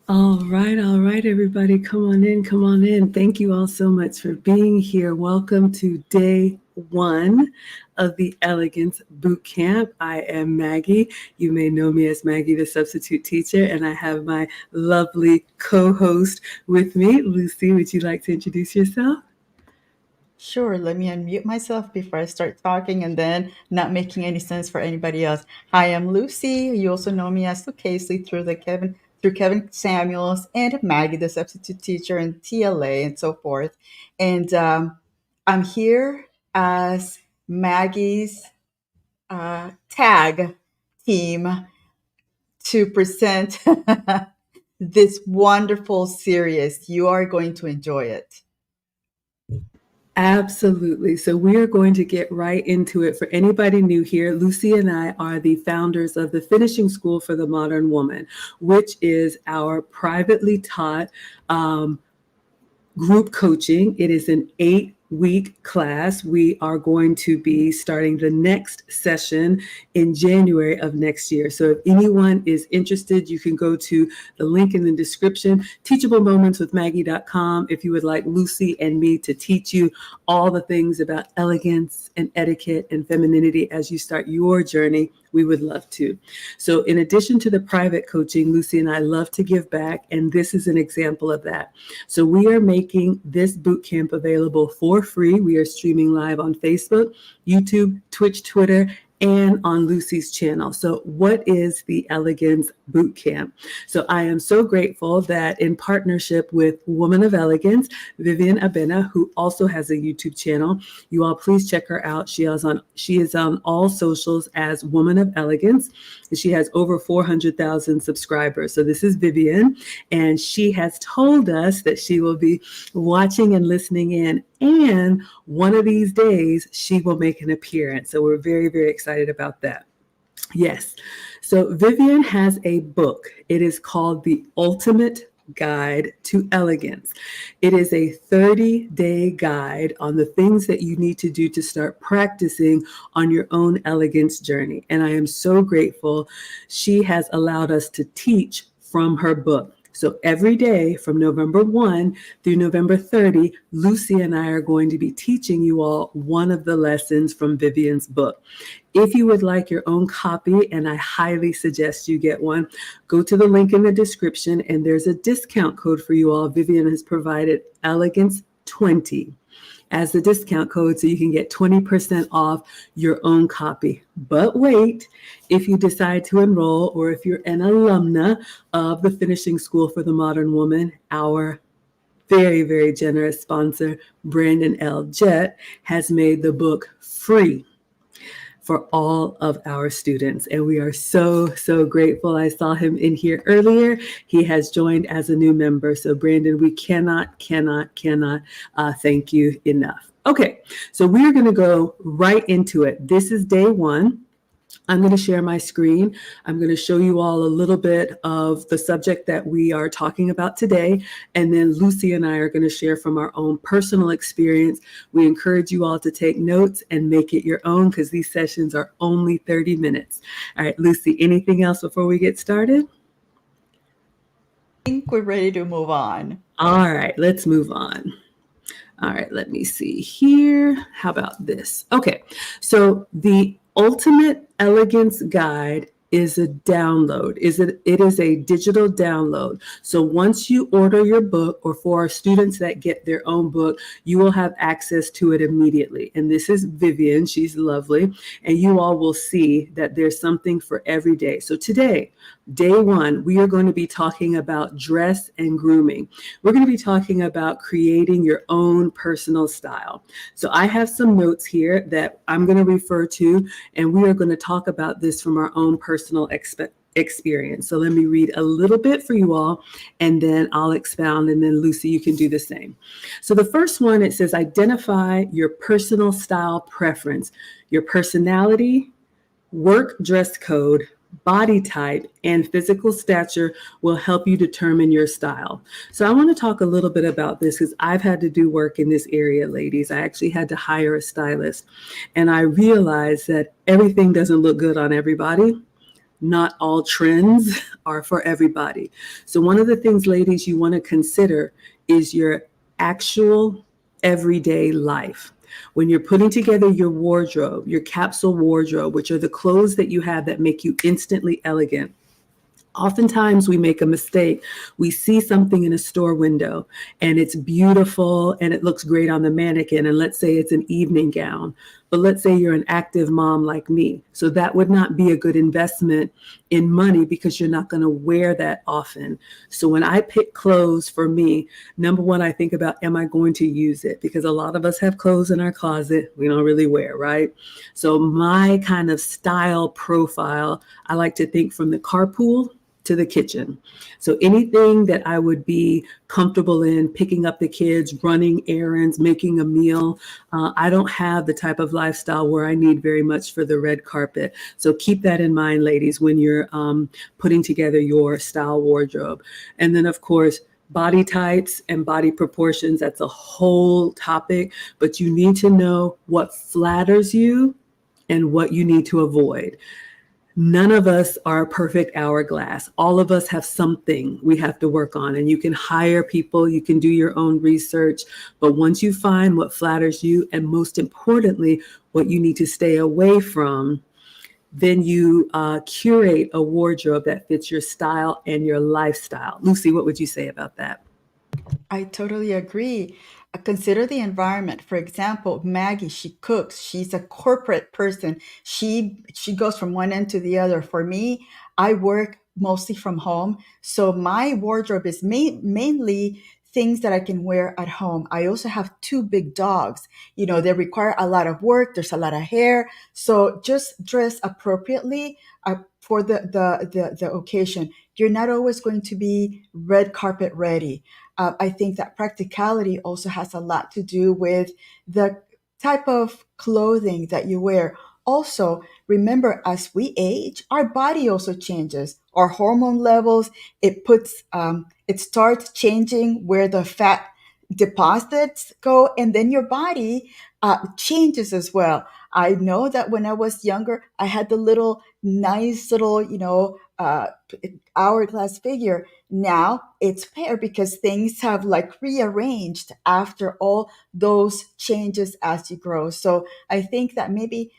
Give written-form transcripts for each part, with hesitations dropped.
All right, everybody. Come on in, come on in. Thank you all so much for being here. Welcome to day one of the Elegance Boot Camp. I am Maggie. You may know me as Maggie, the substitute teacher, and I have my lovely co host with me. Lucy, would you like to introduce yourself? Sure, let me unmute myself before I start talking and then not making any sense for anybody else. Hi, I'm Lucy. You also know me as Luke Casey through Kevin Samuels and Maggie, the substitute teacher and TLA and so forth. And I'm here as Maggie's tag team to present this wonderful series. You are going to enjoy it. Absolutely. So we are going to get right into it. For anybody new here, Lucy and I are the founders of the Finishing School for the Modern Woman, which is our privately taught group coaching. It is an 8-week class. We are going to be starting the next session in January of next year. So if anyone is interested, you can go to the link in the description, teachablemomentswithmaggie.com, if you would like Lucy and me to teach you all the things about elegance and etiquette and femininity as you start your journey. We would love to. So in addition to the private coaching, Lucy and I love to give back, and this is an example of that. So we are making this boot camp available for free. We are streaming live on Facebook, YouTube, Twitch, Twitter, and on Lucy's channel. So what is the Elegance Boot Camp? So I am so grateful that in partnership with Woman of Elegance, Vivienne, who also has a YouTube channel, you all please check her out. She is on all socials as Woman of Elegance. She has over 400,000 subscribers. So this is Vivienne, and she has told us that she will be watching and listening in. And one of these days, she will make an appearance. So we're very, very excited about that. Yes. So Vivienne has a book. It is called The Ultimate Guide to Elegance. It is a 30-day guide on the things that you need to do to start practicing on your own elegance journey. And I am so grateful she has allowed us to teach from her book. So every day from November 1 through November 30, Lucy and I are going to be teaching you all one of the lessons from Vivienne's book. If you would like your own copy, and I highly suggest you get one, go to the link in the description, and there's a discount code for you all. Vivienne has provided Elegance20 as the discount code so you can get 20% off your own copy. But wait, if you decide to enroll, or if you're an alumna of the Finishing School for the Modern Woman, our very, very generous sponsor, Brandon L. Jett, has made the book free for all of our students. And we are so, so grateful. I saw him in here earlier. He has joined as a new member. So Brandon, we cannot thank you enough. Okay, so we're going to go right into it. This is day one. I'm going to share my screen. I'm going to show you all a little bit of the subject that we are talking about today. And then Lucy and I are going to share from our own personal experience. We encourage you all to take notes and make it your own, because these sessions are only 30 minutes. All right, Lucy, anything else before we get started? I think we're ready to move on. All right, let's move on. All right, let me see here. How about this? Okay, so the Ultimate Elegance Guide is a download. It is a digital download. So once you order your book, or for our students that get their own book, you will have access to it immediately. And this is Vivienne. She's lovely. And you all will see that there's something for every day. So today, day one, we are going to be talking about dress and grooming. We're going to be talking about creating your own personal style. So I have some notes here that I'm going to refer to, and we are going to talk about this from our own personal experience. So let me read a little bit for you all, and then I'll expound, and then Lucy, you can do the same. So the first one, it says, identify your personal style preference, your personality, work dress code, body type, and physical stature will help you determine your style. So I want to talk a little bit about this, because I've had to do work in this area, ladies. I actually had to hire a stylist, and I realized that everything doesn't look good on everybody. not all trends are for everybody. So one of the things, ladies, you want to consider is your actual everyday life. When you're putting together your wardrobe, your capsule wardrobe, which are the clothes that you have that make you instantly elegant, oftentimes we make a mistake. We see something in a store window and it's beautiful and it looks great on the mannequin. And let's say it's an evening gown, but let's say you're an active mom like me. So that would not be a good investment in money because you're not going to wear that often. So when I pick clothes for me, number one, I think about, am I going to use it? Because a lot of us have clothes in our closet we don't really wear, right? So my kind of style profile, I like to think from the carpool to the kitchen. So anything that I would be comfortable in, picking up the kids, running errands, making a meal. I don't have the type of lifestyle where I need very much for the red carpet. So keep that in mind, ladies, when you're putting together your style wardrobe. And then, of course, body types and body proportions, that's a whole topic, but you need to know what flatters you and what you need to avoid. None of us are a perfect hourglass. All of us have something we have to work on, and you can hire people, you can do your own research. But once you find what flatters you, and most importantly, what you need to stay away from, then you curate a wardrobe that fits your style and your lifestyle. Lucy, what would you say about that? I totally agree. Consider the environment. For example, Maggie, she cooks. She's a corporate person. She goes from one end to the other. For me, I work mostly from home, so my wardrobe is mainly things that I can wear at home. I also have two big dogs. You know, they require a lot of work. There's a lot of hair, so just dress appropriately for the occasion. You're not always going to be red carpet ready. I think that practicality also has a lot to do with the type of clothing that you wear. Also, remember, as we age, our body also changes. Our hormone levels, it starts changing where the fat deposits go, and then your body changes as well. I know that when I was younger, I had the little nice little, hourglass figure. Now it's fair because things have like rearranged after all those changes as you grow. So I think that maybe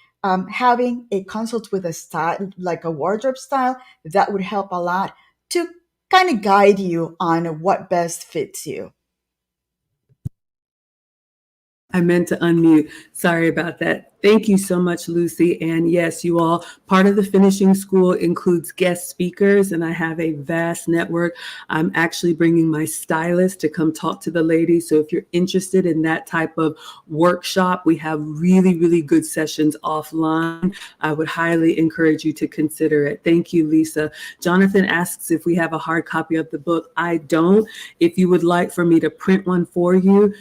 having a consult with a style, like a wardrobe style, that would help a lot to kind of guide you on what best fits you. I meant to unmute. Sorry about that. Thank you so much, Lucy. And yes, you all, part of the finishing school includes guest speakers, and I have a vast network. I'm actually bringing my stylist to come talk to the ladies. So if you're interested in that type of workshop, we have really, really good sessions offline. I would highly encourage you to consider it. Thank you, Lisa. Jonathan asks if we have a hard copy of the book. I don't. If you would like for me to print one for you,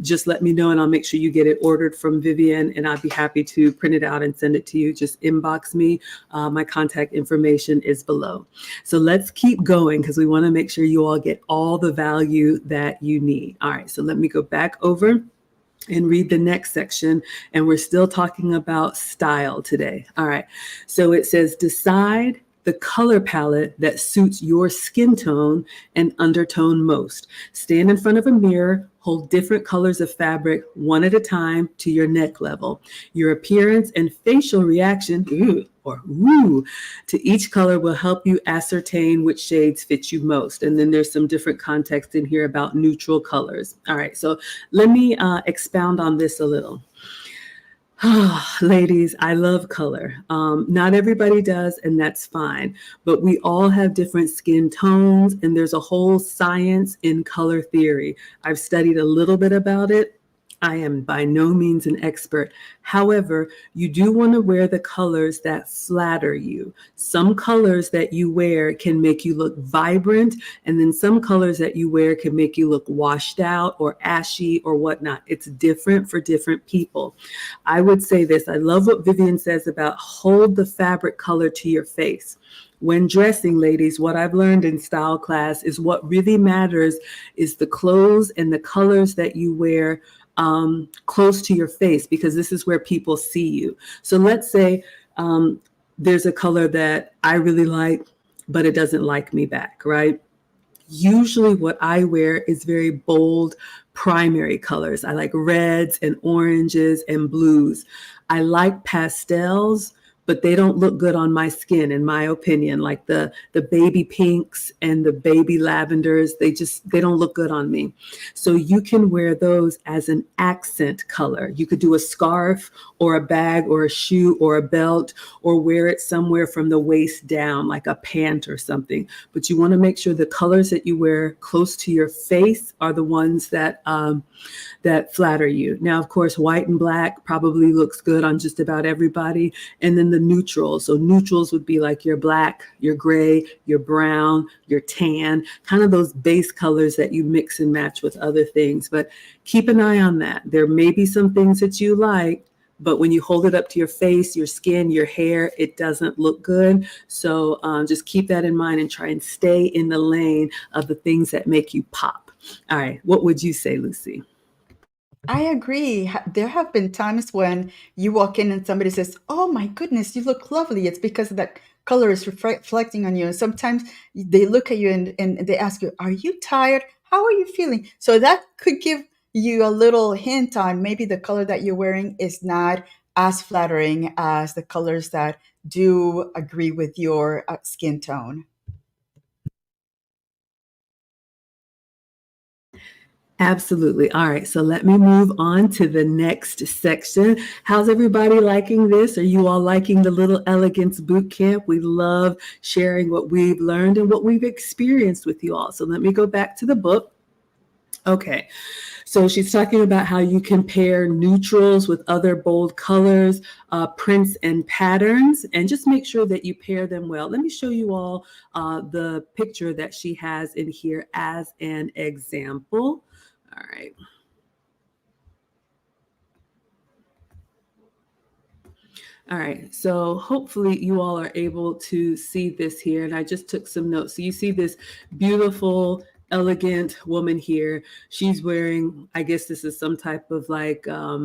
just let me know and I'll make sure you get it ordered from Vivienne, and I'd be happy to print it out and send it to you. Just inbox me. My contact information is below. So let's keep going because we want to make sure you all get all the value that you need. All right, so let me go back over and read the next section. And we're still talking about style today. All right, so it says decide the color palette that suits your skin tone and undertone most. Stand in front of a mirror, hold different colors of fabric one at a time to your neck level. Your appearance and facial reaction, ooh, to each color will help you ascertain which shades fit you most. And then there's some different context in here about neutral colors. All right, so let me expound on this a little. Ladies, I love color. Not everybody does, and that's fine. But we all have different skin tones, and there's a whole science in color theory. I've studied a little bit about it. I am by no means an expert. However, you do want to wear the colors that flatter you. Some colors that you wear can make you look vibrant, and then some colors that you wear can make you look washed out or ashy or whatnot. It's different for different people. I would say this. I love what Vivienne says about hold the fabric color to your face. When dressing, ladies, what I've learned in style class is what really matters is the clothes and the colors that you wear close to your face, because this is where people see you. So let's say there's a color that I really like, but it doesn't like me back, right? Usually what I wear is very bold primary colors. I like reds and oranges and blues. I like pastels, but they don't look good on my skin, in my opinion. Like the baby pinks and the baby lavenders, they don't look good on me. So you can wear those as an accent color. You could do a scarf or a bag or a shoe or a belt, or wear it somewhere from the waist down, like a pant or something. But you want to make sure the colors that you wear close to your face are the ones that flatter you. Now, of course, white and black probably looks good on just about everybody. And then the neutrals. So neutrals would be like your black, your gray, your brown, your tan, kind of those base colors that you mix and match with other things. But keep an eye on that. There may be some things that you like, but when you hold it up to your face, your skin, your hair, it doesn't look good. So just keep that in mind and try and stay in the lane of the things that make you pop. All right. What would you say, Lucy? I agree. There have been times when you walk in and somebody says, "Oh my goodness, you look lovely." It's because that color is reflecting on you. And sometimes they look at you and they ask you, "Are you tired? How are you feeling?" So that could give you a little hint on maybe the color that you're wearing is not as flattering as the colors that do agree with your skin tone. Absolutely. All right. So let me move on to the next section. How's everybody liking this? Are you all liking the Little Elegance Boot Camp? We love sharing what we've learned and what we've experienced with you all. So let me go back to the book. Okay. So she's talking about how you can pair neutrals with other bold colors, prints, and patterns, and just make sure that you pair them well. Let me show you all the picture that she has in here as an example. All right. All right, so hopefully you all are able to see this here. And I just took some notes. So you see this beautiful, elegant woman here. She's wearing, I guess this is some type of like, I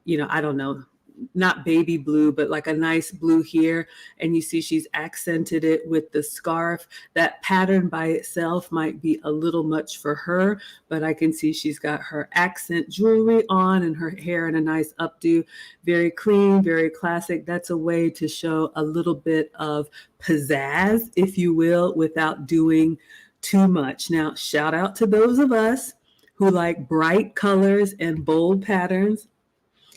don't know, not baby blue, but like a nice blue here. And you see she's accented it with the scarf. That pattern by itself might be a little much for her, but I can see she's got her accent jewelry on and her hair in a nice updo. Very clean, very classic. That's a way to show a little bit of pizzazz, if you will, without doing too much. Now, shout out to those of us who like bright colors and bold patterns.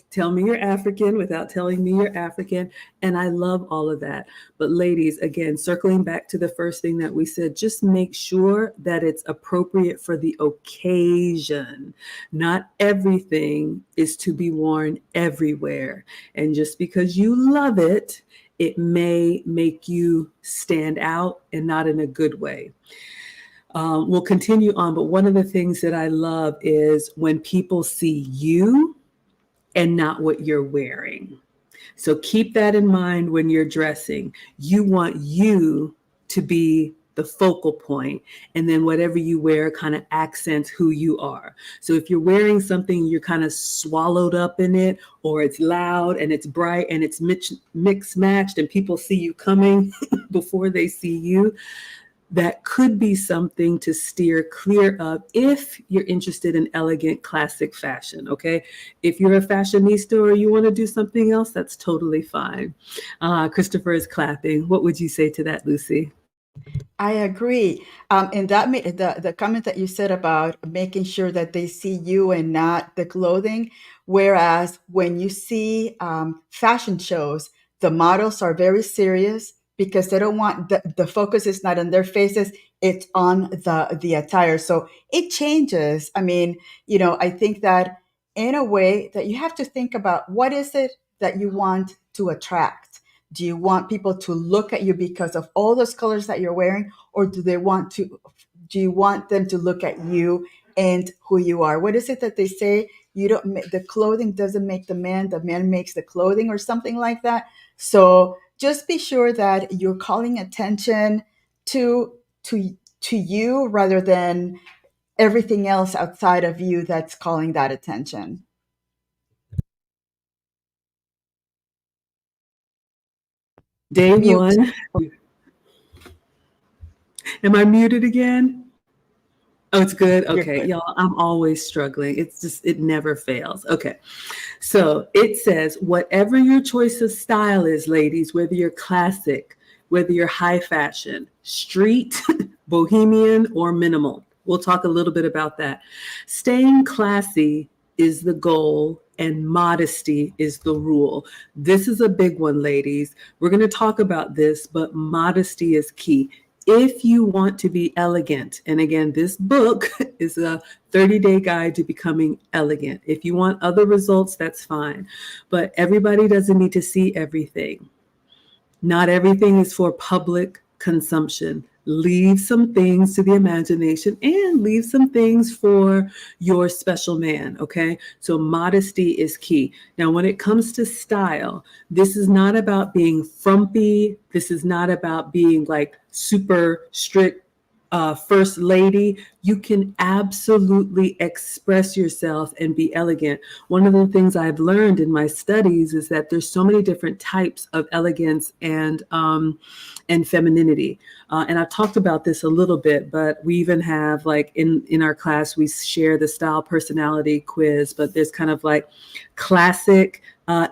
Tell me you're African without telling me you're African. And I love all of that. But ladies, again, circling back to the first thing that we said, just make sure that it's appropriate for the occasion. Not everything is to be worn everywhere. And just because you love it, it may make you stand out and not in a good way. We'll continue on, but one of the things that I love is when people see you and not what you're wearing. So keep that in mind when you're dressing. You want you to be the focal point, and then whatever you wear kind of accents who you are. So if you're wearing something, you're kind of swallowed up in it, or it's loud and it's bright and it's mixed matched, and people see you coming before they see you, that could be something to steer clear of if you're interested in elegant classic fashion. Okay, if you're a fashionista or you want to do something else, that's totally fine. Christopher is clapping. What would you say to that, Lucy? I agree. And that the comment that you said about making sure that they see you and not the clothing. Whereas when you see fashion shows, the models are very serious because they don't want the focus is not on their faces; it's on the attire. So it changes. I mean, I think that in a way that you have to think about what is it that you want to attract. Do you want people to look at you because of all those colors that you're wearing, or do you want them to look at you and who you are? What is it that they say? You don't the clothing doesn't make the man makes the clothing, or something like that. So just be sure that you're calling attention to to you rather than everything else outside of you that's calling that attention. Day Mute. one. Am I muted again? Oh, it's good. You're Okay, good. y'all, I'm always struggling. It's just, it never fails. Okay. So it says, whatever your choice of style is, ladies, whether you're classic, whether you're high fashion, street, bohemian, or minimal, we'll talk a little bit about that. Staying classy is the goal and modesty is the rule. This is a big one, ladies. We're going to talk about this, but modesty is key. If you want to be elegant, and again, this book is a 30-day guide to becoming elegant. If you want other results, that's fine. But everybody doesn't need to see everything. Not everything is for public consumption. Leave some things to the imagination and leave some things for your special man, okay? So modesty is key. Now, when it comes to style, this is not about being frumpy. This is not about being like super strict first lady. You can absolutely express yourself and be elegant. One of the things I've learned in my studies is that there's so many different types of elegance and femininity. And I've talked about this a little bit, but we even have like in our class, we share the style personality quiz, but there's kind of like classic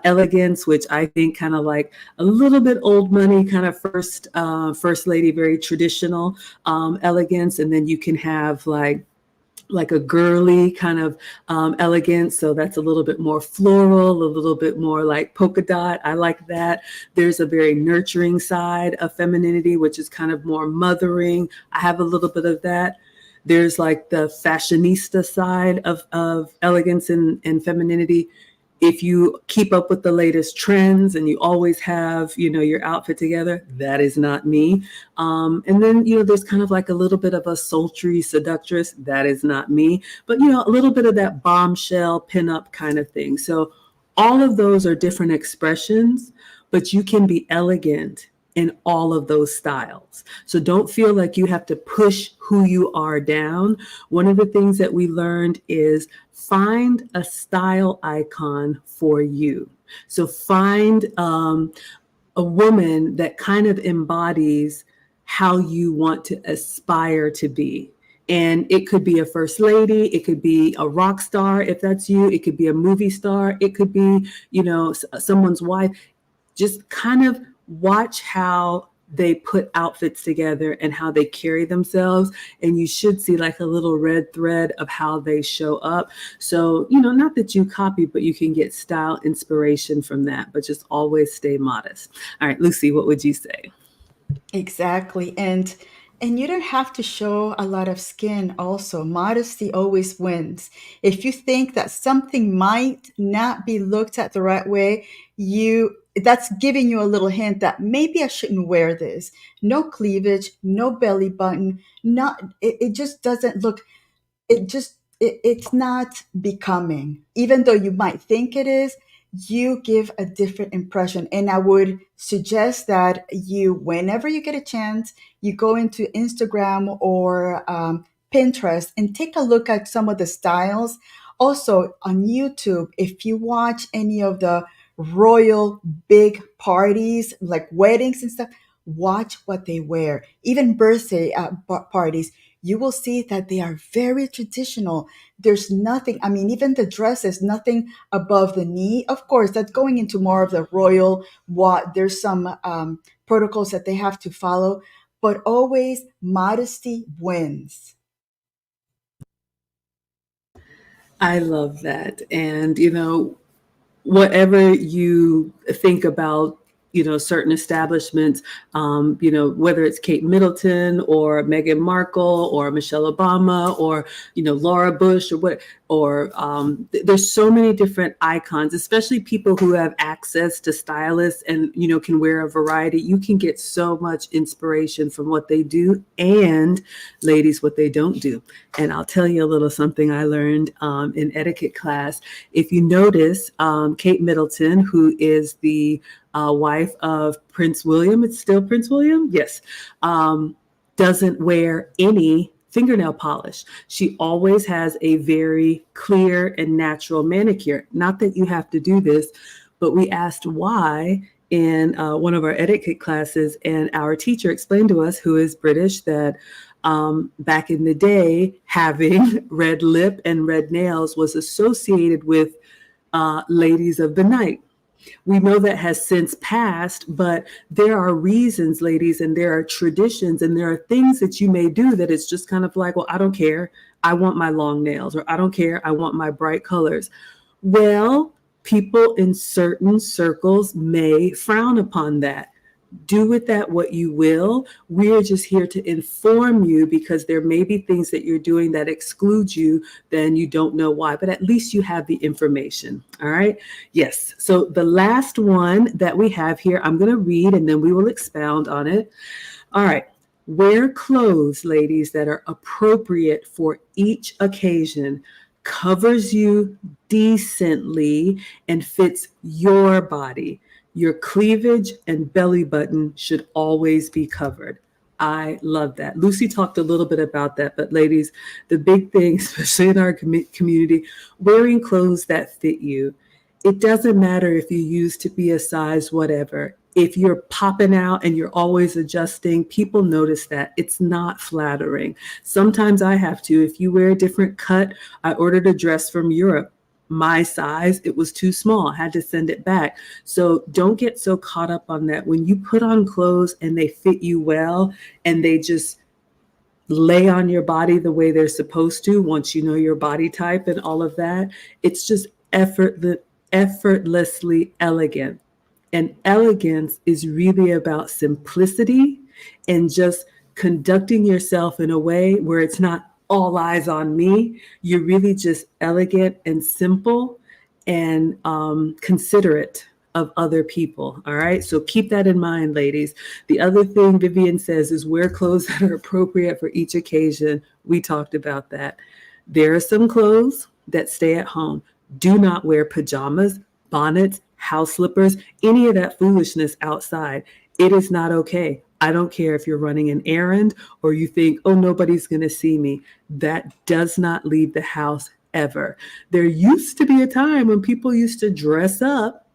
elegance, which I think kind of like a little bit old money, kind of first lady, very traditional elegance, and then you can have like a girly kind of elegance. So that's a little bit more floral, a little bit more like polka dot. I like that. There's a very nurturing side of femininity, which is kind of more mothering. I have a little bit of that. There's like the fashionista side of elegance and femininity. If you keep up with the latest trends and you always have, your outfit together, that is not me. And then, there's kind of like a little bit of a sultry seductress. That is not me. But, a little bit of that bombshell pinup kind of thing. So all of those are different expressions, but you can be elegant in all of those styles. So don't feel like you have to push who you are down. One of the things that we learned is find a style icon for you. So find a woman that kind of embodies how you want to aspire to be. And it could be a first lady, it could be a rock star if that's you, it could be a movie star, it could be, someone's wife. Just kind of watch how they put outfits together and how they carry themselves. And you should see like a little red thread of how they show up. So, not that you copy, but you can get style inspiration from that, but just always stay modest. All right, Lucy, what would you say? Exactly. And you don't have to show a lot of skin also. Modesty always wins. If you think that something might not be looked at the right way, you that's giving you a little hint that maybe I shouldn't wear this. No cleavage, no belly button, not it just doesn't look it's not becoming. Even though you might think it is, you give a different impression. And I would suggest that you, whenever you get a chance, you go into Instagram or Pinterest and take a look at some of the styles. Also on YouTube, if you watch any of the royal big parties like weddings and stuff, watch what they wear. Even birthday parties, you will see that they are very traditional. There's nothing, I mean, even the dress is nothing above the knee. Of course, that's going into more of the royal what. There's some protocols that they have to follow, but always modesty wins. I love that. And, whatever you think about, certain establishments, whether it's Kate Middleton or Meghan Markle or Michelle Obama or, Laura Bush or what, or there's so many different icons, especially people who have access to stylists and, can wear a variety. You can get so much inspiration from what they do and ladies, what they don't do. And I'll tell you a little something I learned in etiquette class. If you notice, Kate Middleton, who is the wife of Prince William, it's still Prince William? Yes. Doesn't wear any fingernail polish. She always has a very clear and natural manicure. Not that you have to do this, but we asked why. in one of our etiquette classes, and our teacher explained to us, who is British, that back in the day, having red lip and red nails was associated with ladies of the night. We know that has since passed, but there are reasons, ladies, and there are traditions, and there are things that you may do that it's just kind of like, well, I don't care. I want my long nails, or I don't care. I want my bright colors. Well, people in certain circles may frown upon that. Do with that what you will. We are just here to inform you, because there may be things that you're doing that exclude you, then you don't know why, but at least you have the information. All right. Yes. So the last one that we have here, I'm going to read and then we will expound on it. All right. Wear clothes, ladies, that are appropriate for each occasion, covers you decently, and fits your body. Your cleavage and belly button should always be covered. I love that. Lucy talked a little bit about that, but ladies, the big thing, especially in our community, wearing clothes that fit you. It doesn't matter if you used to be a size whatever. If you're popping out and you're always adjusting, people notice that. It's not flattering. Sometimes I have to. If you wear a different cut, I ordered a dress from Europe. My size, it was too small. I had to send it back. So don't get so caught up on that. When you put on clothes and they fit you well and they just lay on your body the way they're supposed to, once you know your body type and all of that, it's just effortlessly elegant. And elegance is really about simplicity and just conducting yourself in a way where it's not all eyes on me. You're really just elegant and simple and considerate of other people. All right. So keep that in mind, ladies. The other thing Vivienne says is wear clothes that are appropriate for each occasion. We talked about that. There are some clothes that stay at home. Do not wear pajamas, bonnets, house slippers, any of that foolishness outside. It is not okay. I don't care if you're running an errand or you think, oh, nobody's going to see me. That does not leave the house ever. There used to be a time when people used to dress up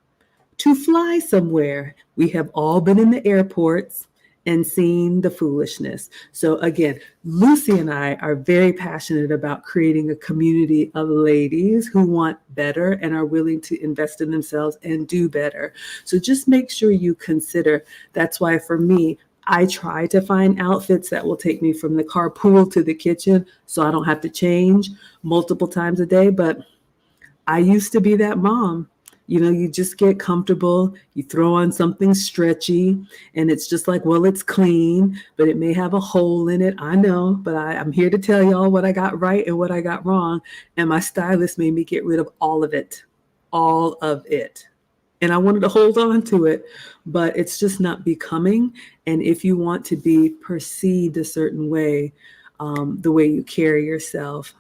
to fly somewhere. We have all been in the airports and seen the foolishness. So again, Lucy and I are very passionate about creating a community of ladies who want better and are willing to invest in themselves and do better. So just make sure you consider. That's why for me, I try to find outfits that will take me from the carpool to the kitchen so I don't have to change multiple times a day. But I used to be that mom. You know, you just get comfortable, you throw on something stretchy, and it's just like, well, it's clean, but it may have a hole in it. I know, but I'm here to tell y'all what I got right and what I got wrong. And my stylist made me get rid of all of it, all of it. And I wanted to hold on to it, but it's just not becoming. And if you want to be perceived a certain way, the way you carry yourself,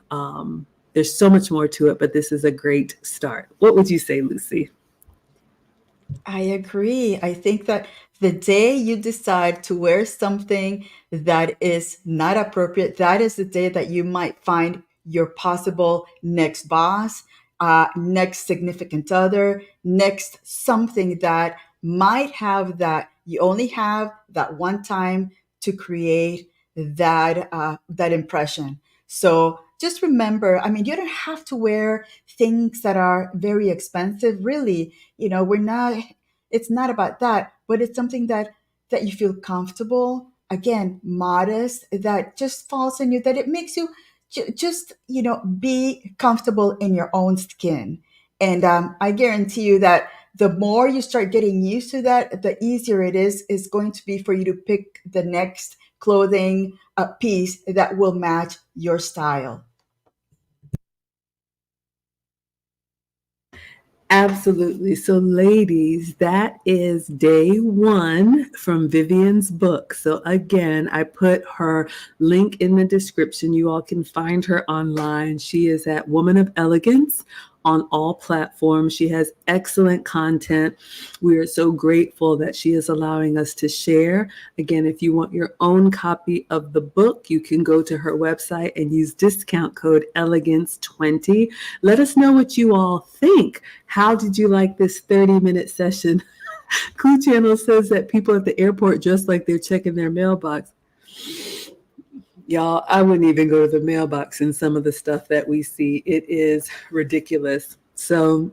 there's so much more to it, but this is a great start. What would you say, Lucy? I agree. I think that the day you decide to wear something that is not appropriate, that is the day that you might find your possible next boss, next significant other, next something that might have that you only have that one time to create that impression. So just remember, I mean, you don't have to wear things that are very expensive, really. We're not, it's not about that, but it's something that you feel comfortable, again, modest, that just falls in you, that it makes you just be comfortable in your own skin. And I guarantee you that the more you start getting used to that, the easier it is going to be for you to pick the next clothing piece that will match your style. Absolutely. So, ladies, that is day one from Vivienne's book. So, again, I put her link in the description. You all can find her online. She is at Woman of Elegance on all platforms. She has excellent content. We are so grateful that she is allowing us to share. Again, if you want your own copy of the book, you can go to her website and use discount code Elegance20. Let us know what you all think. How did you like this 30-minute session Clue Channel says that people at the airport dress like they're checking their mailbox. Y'all, I wouldn't even go to the mailbox in some of the stuff that we see. It is ridiculous. So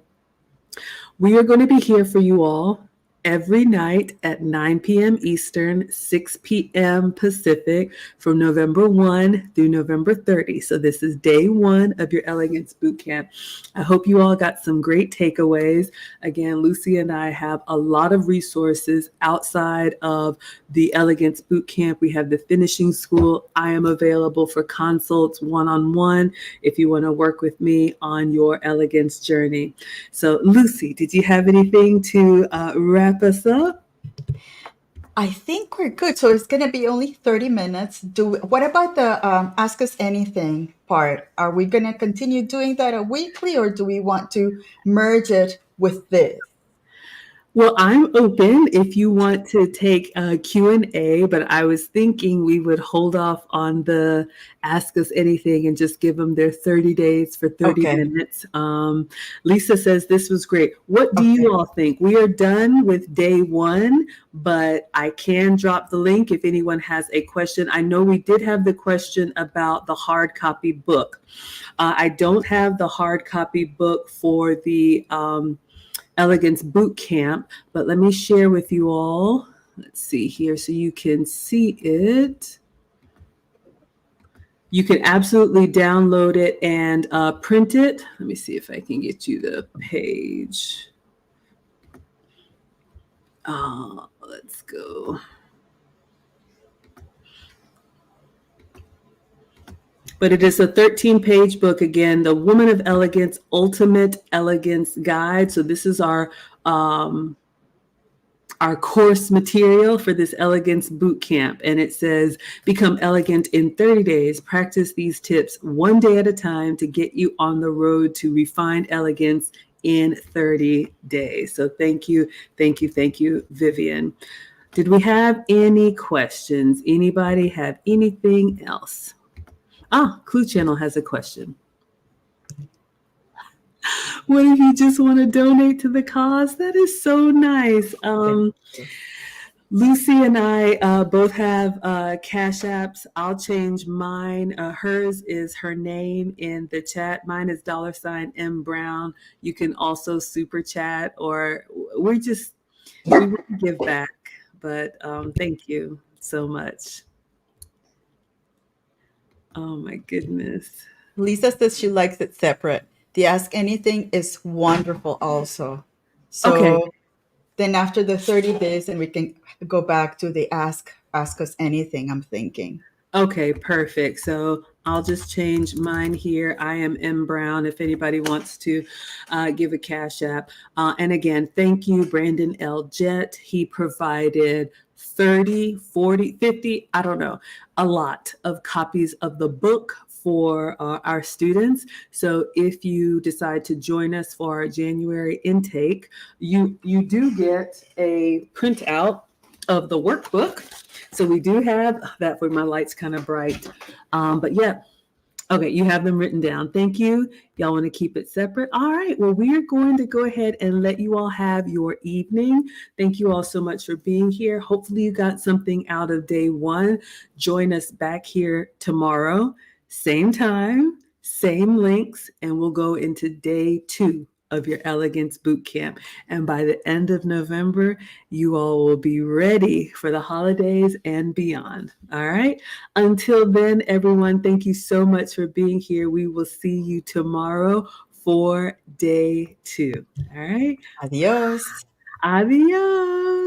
we are going to be here for you all every night at 9 p.m. Eastern, 6 p.m. Pacific from November 1 through November 30. So this is day one of your Elegance Bootcamp. I hope you all got some great takeaways. Again, Lucy and I have a lot of resources outside of the Elegance Bootcamp. We have the finishing school. I am available for consults one-on-one if you want to work with me on your elegance journey. So Lucy, did you have anything to wrap us up? I think we're good. So it's going to be only 30 minutes. What about the Ask Us Anything part? Are we going to continue doing that a weekly, or do we want to merge it with this? Well, I'm open if you want to take a Q&A, but I was thinking we would hold off on the Ask Us Anything and just give them their 30 days for 30 Okay. minutes. Lisa says this was great. What do you all think? We are done with day one, but I can drop the link if anyone has a question. I know we did have the question about the hard copy book. I don't have the hard copy book for the Elegance Boot Camp, but let me share with you all. Let's see here so you can see it. You can absolutely download it and print it. Let me see if I can get you the page. Let's go. But it is a 13-page book. Again, the Woman of Elegance Ultimate Elegance Guide. So this is our course material for this Elegance Boot Camp. And it says, become elegant in 30 days. Practice these tips one day at a time to get you on the road to refined elegance in 30 days. So thank you, Vivienne. Did we have any questions? Anybody have anything else? Clue Channel has a question. What if you just want to donate to the cause? That is so nice. Lucy and I both have Cash Apps. I'll change mine. Hers is her name in the chat. Mine is $M Brown. You can also super chat, or we want to give back. But thank you so much. Oh my goodness. Lisa says she likes it separate. The Ask Anything is wonderful also. So Okay. then after the 30 days, then we can go back to the Ask Us Anything, I'm thinking. Okay, perfect. So I'll just change mine here. I am M Brown if anybody wants to give a Cash App. And again, thank you, Brandon L. Jett. He provided 30, 40, 50, I don't know, a lot of copies of the book for our students. So if you decide to join us for our January intake, you do get a printout of the workbook. So we do have that, where my light's kind of bright. But yeah, okay, you have them written down. Thank you. Y'all want to keep it separate? All right, well, we are going to go ahead and let you all have your evening. Thank you all so much for being here. Hopefully you got something out of day one. Join us back here tomorrow, same time, same links, and we'll go into day two of your Elegance Boot Camp. And by the end of November, you all will be ready for the holidays and beyond. All right. Until then, everyone, thank you so much for being here. We will see you tomorrow for day two. All right. Adios. Adios.